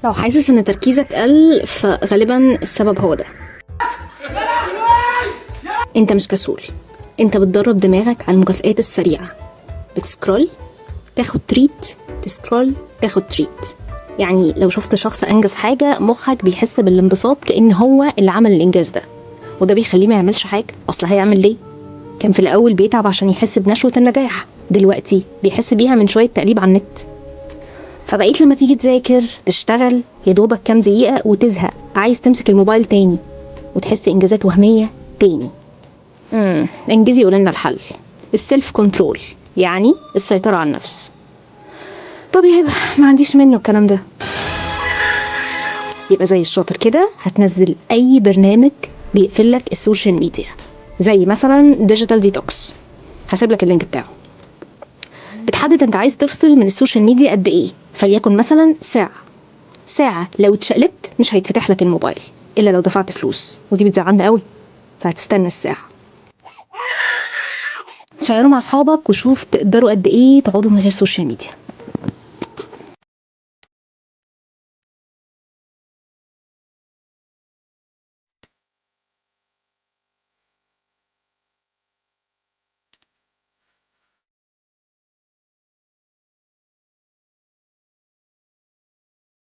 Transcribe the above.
لو حاسس ان تركيزك قل فغالبا السبب هو ده. انت مش كسول، انت بتدرب دماغك على المكافآت السريعة. بتسكرول تاخد تريت، تسكرول تاخد تريت. يعني لو شفت شخص انجز حاجة مخك بيحس بالانبساط كأن هو اللي عمل الانجاز ده، وده بيخليه ما يعملش حاجة. اصل هيعمل ليه؟ كان في الاول بيتعب عشان يحس بنشوة النجاح، دلوقتي بيحس بيها من شوية تقليب على النت. فبقيت لما تيجي تذاكر تشتغل يا دوبك كام دقيقة وتزهق، عايز تمسك الموبايل تاني وتحس انجازات وهمية تاني. انجزي يقول لنا الحل، السيلف كنترول، يعني السيطرة على النفس. طب يا هبه ما عنديش منه الكلام ده. يبقى زي الشاطر كده هتنزل اي برنامج بيقفل لك السوشيال ميديا، زي مثلا ديجيتال ديتوكس. هسيب لك اللينك بتاعه. بتحدد انت عايز تفصل من السوشيال ميديا قد ايه، فليكن مثلا ساعة لو اتشقلبت مش هيتفتح لك الموبايل الا لو دفعت فلوس، ودي بتزعلنا قوي، فهتستنى الساعة. شيروا مع اصحابك وشوف تقدروا قد ايه تقعدوا من غير سوشيال ميديا.